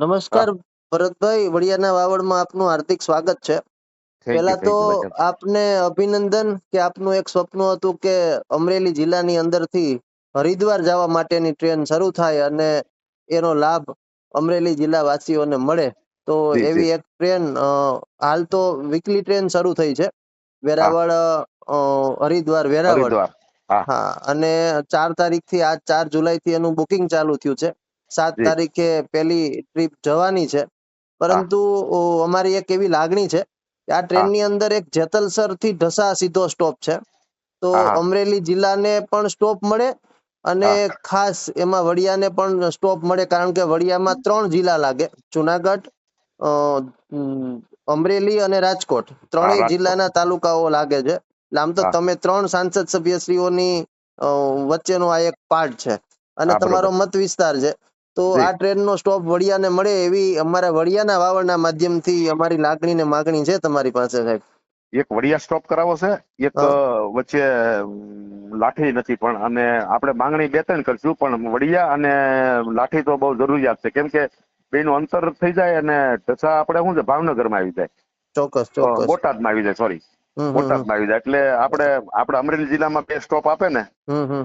નમસ્કાર હા, ભરતભાઈ, વડિયાના વાવડમાં આપનું હાર્દિક સ્વાગત છે. પહેલા તો થેન્ક યુ ભાઈ. આપને અભિનંદન કે આપનું એક સ્વપ્ન હતું કે અમરેલી જિલ્લાની અંદરથી હરિદ્વાર જવા માટેની ટ્રેન શરૂ થાય અને એનો લાભ અમરેલી જિલ્લા વાસીઓને મળે. તો જી જી. એવી એક ટ્રેન હાલ તો વીકલી ટ્રેન શરૂ થઈ છે. હા, વેરાવળ હરિદ્વાર વેરાવળ. હરિદ્વાર. હા, હા, અને 4 તારીખથી આજ 4 જુલાઈથી એનું બુકિંગ ચાલુ થયું છે. સાત જી. તારીખે પેલી ટ્રીપ જવાની છે. હા, પરંતુ અમારી એક એવી લાગણી છે કે આ હા, ટ્રેનની અંદર એક જેતલસર થી ઢસા સીધો સ્ટોપ છે. તો હા, હા, અમરેલી જિલ્લાને પણ સ્ટોપ મળે અને હા. ખાસ એમાં વડિયાને પણ સ્ટોપ મળે, કારણ કે વડિયામાં 3 જિલ્લા લાગે: જુનાગઢ, અ, અમરેલી અને રાજકોટ. હા, ત્રણેય રાજકોટ. જિલ્લાના તાલુકાઓ લાગે છે. એટલે આમ તો હા, તમે 3 સાંસદ સભ્યશ્રીઓની વચ્ચેનો આ એક પાર્ટ છે અને હા, તમારો બરોબર. મત વિસ્તાર છે. તો જી. આ ટ્રેનનો સ્ટોપ વડિયાને મળે એવી અમારા વડિયાના વાવડના માધ્યમથી અમારી લાગણી ને માગણી છે તમારી પાસે, સાહેબ. એક વડિયા સ્ટોપ કરાવો છે, એક હા, વચ્ચે લાઠી નથી, પણ અને આપણે માંગણી બે ત્રણ કરશું, પણ વડિયા અને લાઠી તો બહુ જરૂરિયાત છે, કેમ કે બેનું અંતર થઈ જાય અને ઢસા આપણે શું છે ભાવનગરમાં આવી જાય, ચોક્કસ ચોક્કસ. બોટાદમાં આવી જાય, સોરી, હમ હમ હમ બોટાદમાં આવી જાય. એટલે આપણે અમરેલી જિલ્લામાં બે સ્ટોપ આપે ને, હમ હમ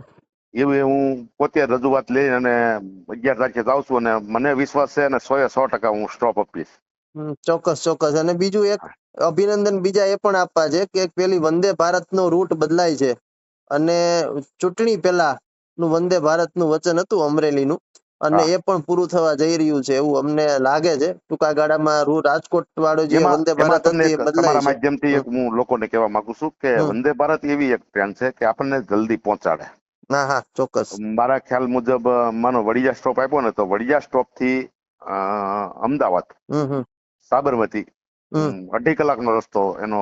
એવી હું પોતે રજૂઆત લઈ અને 11 તારીખે જાઉં છું, અને મને વિશ્વાસ છે અને 100% હું સ્ટોપ આપીશ. ચોક્કસ ચોક્કસ. અને બીજું એક અભિનંદન બીજા એ પણ આપવા છે કે પેલી વંદે ભારતનો રૂટ બદલાય છે અને ચૂંટણી પહેલા નું વંદે ભારતનું વચન હતું અમરેલીનું, અને હા, એ પણ પૂરું થવા જઈ રહ્યું છે એવું અમને લાગે છે. ટૂંકા ગાળામાં રાજકોટ વાળો જે એમાં વંદે એમાં ભારત તમને હતી એક એ બદલાય તમારા છે. માધ્યમથી હમ એક હું લોકોને કહેવા માંગુ છું કે હમ વંદે ભારત એવી એક ટ્રેન છે કે આપણને જલ્દી પહોંચાડે. હા હા, ચોક્કસ. મારા ખ્યાલ મુજબ માનો વડિયા સ્ટોપ આપ્યો ને, તો વડિયા સ્ટોપ થી અમદાવાદ હમ હમ સાબરમતી હમ 2.5 કલાકનો રસ્તો એનો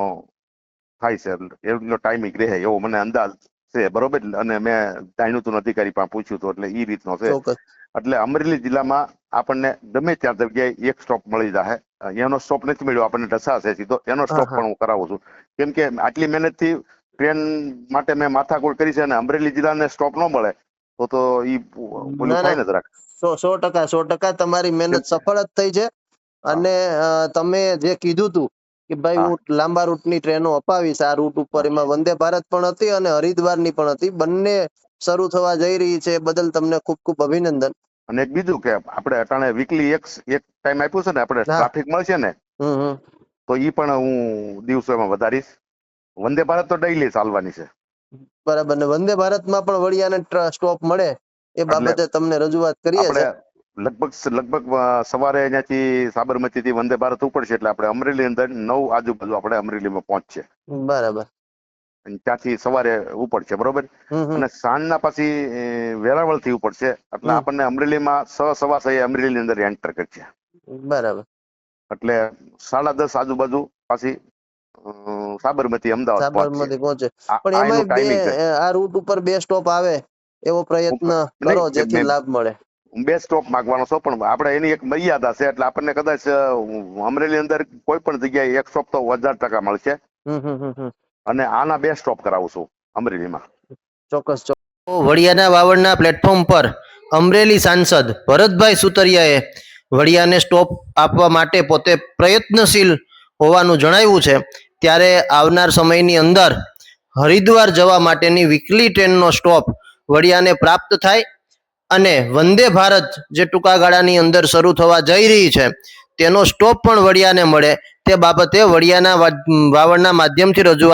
થાય છે. એનો ટાઈમિંગ રહે એવો મને અંદાજ છે, બરોબર. અને મેં જાણ્યું હતું, અધિકારી પાસે પૂછ્યું હતું, એટલે એ રીતનો છે. ચોક્કસ. એટલે અમરેલી જિલ્લામાં આપણને ગમે ત્યાં જગ્યાએ એક સ્ટોપ મળી જાય. એનો સ્ટોપ નથી મળ્યો આપણને, ઢસા છે સીધો, એનો હા સ્ટોપ હા. પણ હું કરાવું છું. કેમ કે આટલી મહેનતથી ટ્રેન માટે મેં માથાકૂટ કરી છે, અને અમરેલી જિલ્લાને સ્ટોપ ન મળે તો ઈ ઓલું ના થાય ના, ને જરાક. 100% તમારી મહેનત સફળ જ થઈ છે. હા, અને તમે જે કીધું તું કે ભાઈ હા, હું લાંબા રૂટની ટ્રેનો અપાવીશ આ રૂટ ઉપર, હા. એમાં વંદે ભારત પણ હતી અને હરિદ્વારની પણ હતી. બંને શરૂ થવા જઈ રહી છે, એ બદલ તમને ખૂબ ખૂબ અભિનંદન. અને એક બીજું કે આપણે અટાણે વીકલી એક ટાઈમ આપ્યું છે ને, આપણે હા. ટ્રાફિક મળશે ને, હમ હમ તો ઈ પણ હું દિવસોમાં વધારીશ. વંદે ભારત તો ડેઈલી ચાલવાની છે. બરાબર. ને વંદે ભારતમાં પણ વડિયાને સ્ટોપ મળે એ એટલે બાબતે તમને રજૂઆત કરીએ આપણે છે. લગભગ સવારે અહીંયાથી સાબરમતી થી વંદે ભારત ઉપડશે, એટલે આપણે અમરેલી અંદર 9 આજુબાજુ આપણે અમરેલીમાં પહોંચશે. બરાબર. અને ત્યાંથી સવારે ઉપડશે, બરોબર. હમ હમ અને સાંજના પછી વેરાવળ થી ઉપડશે, એટલે હમ આપણને અમરેલીમાં સવા 6 અમરેલી ની અંદર એન્ટર કરશે. બરાબર. એટલે 10:30 આજુબાજુ પાછી સાબરમતી અમદાવાદ પહોંચશે. સાબરમતી પહોંચે. પણ આ એનું એમાંય ટાઈમિંગ છે. આ રૂટ ઉપર 2 સ્ટોપ આવે એવો પ્રયત્ન કરો નહીં, જેથી લાભ મળે. બે સ્ટોપ માંગવાનો છો, પણ આપણે એની એક મર્યાદા છે. એટલે આપણને કદાચ અમરેલી અંદર કોઈ પણ જગ્યાએ એક સ્ટોપ તો 1000% મળશે. હમ હમ હમ હમ અને આના 2 સ્ટોપ કરાવું છું અમરેલીમાં. ચોક્કસ. વડિયાના વાવડના પ્લેટફોર્મ પર અમરેલી સાંસદ ભરતભાઈ સુતરિયાએ વડિયાને સ્ટોપ આપવા માટે પોતે પ્રયત્નશીલ હોવાનું જણાવ્યું છે. ત્યારે આવનાર સમયની અંદર હરિદ્વાર જવા માટેની વીકલી ટ્રેનનો સ્ટોપ વડિયાને પ્રાપ્ત થાય અને વંદે ભારત જે ટૂંકા ગાળાની અંદર શરૂ થવા જઈ રહી છે તેનો સ્ટોપ પણ વડિયાને મળે, તે બાબતે વડિયાના વાવડના માધ્યમથી રજૂઆત